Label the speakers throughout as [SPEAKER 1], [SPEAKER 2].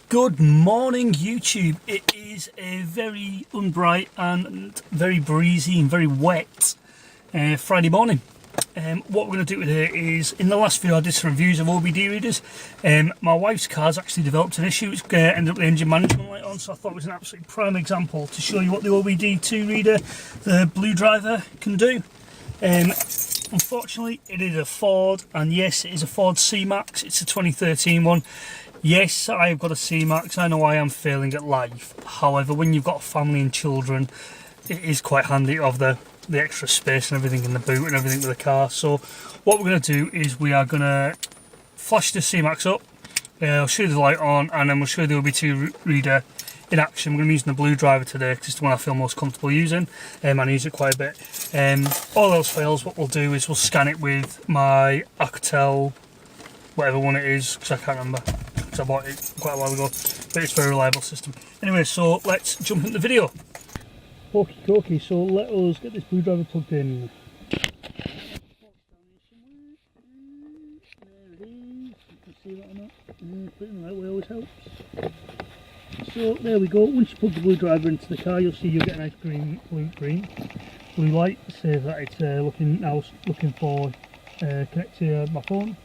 [SPEAKER 1] Good morning, YouTube. It is a very unbright and very breezy and very wet Friday morning. What we're going to do today is, in the last video I did some reviews of OBD readers. My wife's car's actually developed an issue. It's ended up with the engine management light on, so I thought it was an absolute prime example to show you what the OBD2 reader, the blue driver, can do. Unfortunately, it is a Ford, and yes, it is a Ford C-Max. It's a 2013 one. Yes, I've got a C-Max. I know I am failing at life. However, when you've got a family and children, it is quite handy to have the extra space and everything in the boot and everything with the car. So what we're going to do is we are going to flash the C-Max up. I'll show you the light on, and then we'll show you the OBD2 reader in action. We're going to be using the blue driver today because it's the one I feel most comfortable using, and I use it quite a bit. All else fails, what we'll do is we'll scan it with my Alcatel, whatever one it is, because I can't remember. I bought it quite a while ago, but it's a very reliable system. Anyway, so let's jump into the video. Okie dokie, so let us get this blue driver plugged in. There it is, you can see that or not. Putting it in the right way always helps. So there we go. Once you plug the blue driver into the car, you'll see you'll get a nice blue light to say that it's looking for connect to my phone.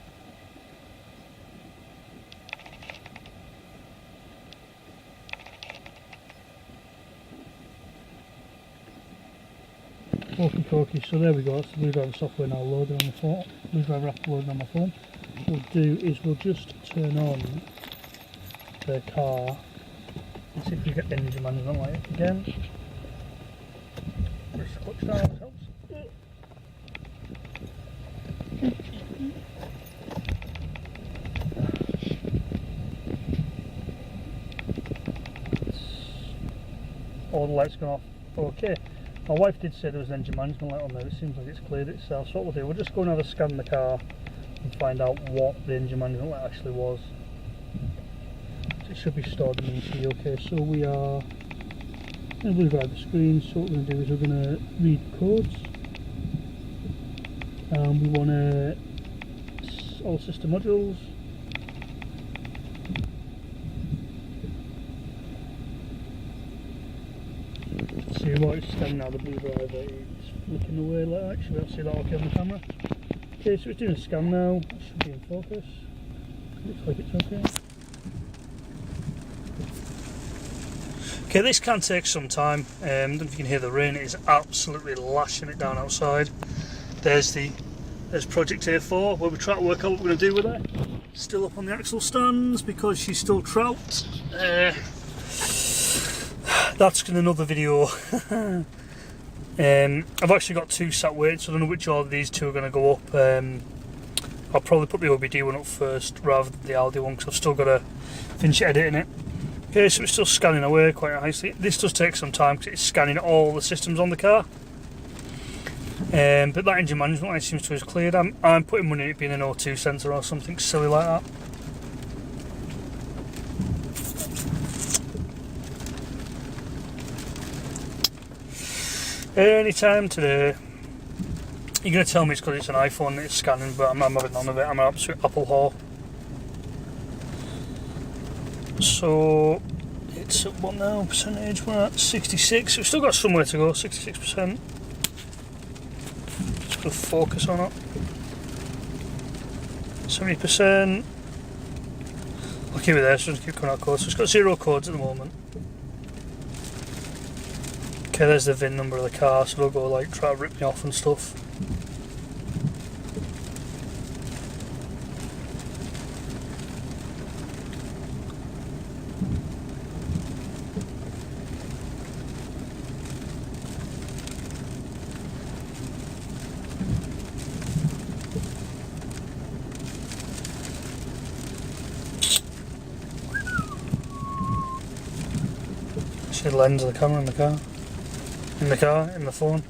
[SPEAKER 1] Okie dokie, so there we go, that's the blue driver software now loaded on the phone, blue driver app loaded on my phone. What we'll do is we'll just turn on the car and see if we get the engine management light again. Press the clutch down, that helps. All the lights gone off. Okay. My wife did say there was an engine management light on there. It seems like it's cleared itself. So what we'll do, we'll just go and have a scan in the car and find out what the engine management light actually was. So it should be stored in the ECU. Okay, so we are going to drive the screen. So what we're going to do is we're going to read codes. We want to all system modules. See what it's scanning now, the blue driver is looking away like that. Actually, I'll see that okay on the camera. Okay, so it's doing a scan now. It should be in focus. Looks like it's okay. Okay, this can take some time. I don't know if you can hear the rain. It is absolutely lashing it down outside. There's Project A4, where we try to work out what we're going to do with her. Still up on the axle stands because she's still trout. That's in another video. I've actually got two sat waiting, so I don't know which order these two are going to go up. I'll probably put the OBD one up first rather than the Aldi one, because I've still got to finish editing it. Okay, so it's still scanning away quite nicely. This does take some time because it's scanning all the systems on the car. But that engine management light seems to have cleared. I'm putting money in it being an O2 sensor or something silly like that. Anytime today. You're going to tell me it's because it's an iPhone that it's scanning, but I'm having none of it. I'm an absolute Apple whore. So it's at what now? Percentage? We're at 66. We've still got somewhere to go. 66%. Just put a focus on it. 70%. I'll keep it there so it doesn't keep coming out codes. So it's got 0 codes at the moment. Okay, there's the VIN number of the car, so they'll go like try to rip me off and stuff. See the lens of the camera in the car. In the phone.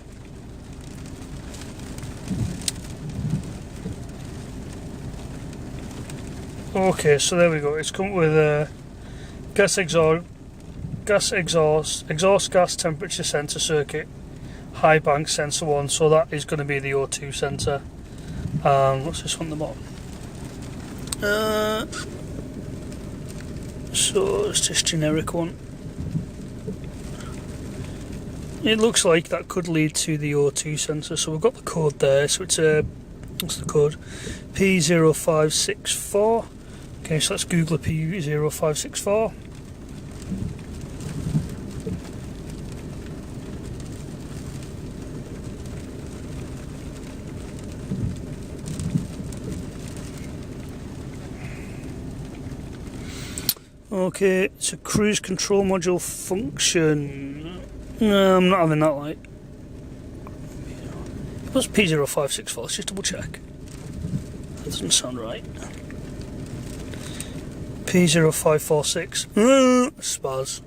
[SPEAKER 1] Okay, so there we go. It's come with a gas exhaust gas temperature sensor circuit, high bank sensor one. So that is going to be the O2 sensor. And what's this one at the bottom? So it's this generic one. It looks like that could lead to the O2 sensor. So we've got the code there. So it's what's the code? P0564. Okay, so let's Google P0564. Okay, it's a cruise control module function. No, I'm not having that light. What's P0564? Let's just double check. That doesn't sound right. P0546. Spaz.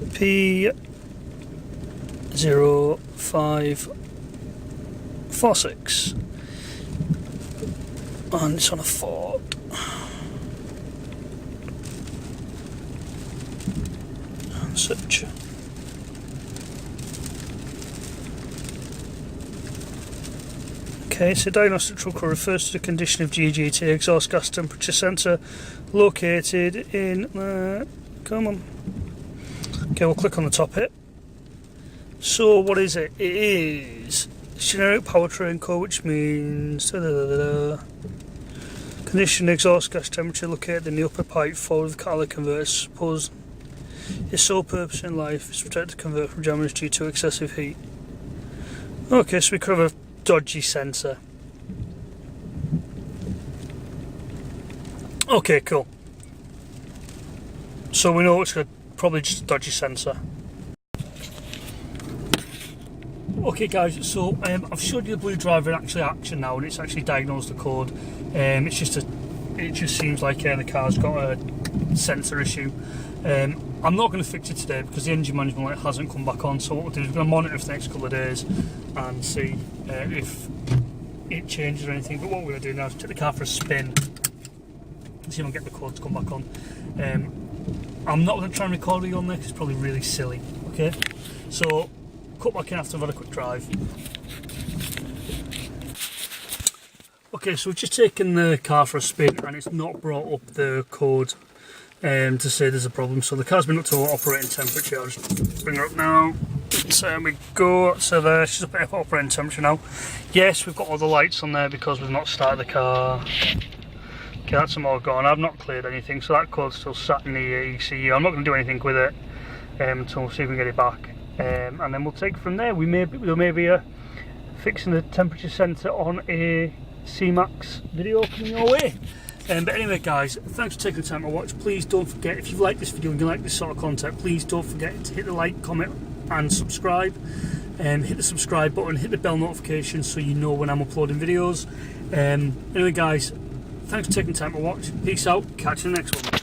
[SPEAKER 1] P0546. And it's on a Ford. And search. Okay, so diagnostic truck refers to the condition of GGT exhaust gas temperature sensor located in. Come on. Okay, we'll click on the top hit. So, what is it? It is generic powertrain code, which means condition exhaust gas temperature located in the upper pipe forward of the catalytic converter. Suppose its sole purpose in life is to protect the converter from damage due to excessive heat. Okay, so we could have a dodgy sensor. Okay, cool. So we know it's probably just a dodgy sensor. Okay guys, so I've showed you the blue driver in actually action now, and it's actually diagnosed the code. It just seems like the car's got a sensor issue. I'm not going to fix it today because the engine management light hasn't come back on, so what we'll do is we're going to monitor it for the next couple of days and see if it changes or anything. But what we're going to do now is take the car for a spin and see if I can get the code to come back on. I'm not going to try and record you on there because it's probably really silly, okay? So, cut back in after I've had a quick drive. Okay, so we've just taken the car for a spin and it's not brought up the code to say there's a problem. So the car's been up to operating temperature. I'll just bring her up now. So there we go. So there, she's up at operating temperature now. Yes, we've got all the lights on there because we've not started the car. Okay, that's them all gone. I've not cleared anything, so that code's still sat in the ECU. I'm not going to do anything with it until we see if we can get it back. And then we'll take it from there. There may be a fixing the temperature sensor on a C-Max video coming your way. But anyway guys, thanks for taking the time to watch. Please don't forget, if you like this video and you like this sort of content, please don't forget to hit the like, comment and subscribe. Hit the subscribe button, hit the bell notification so you know when I'm uploading videos. Anyway guys, thanks for taking the time to watch. Peace out, catch you in the next one.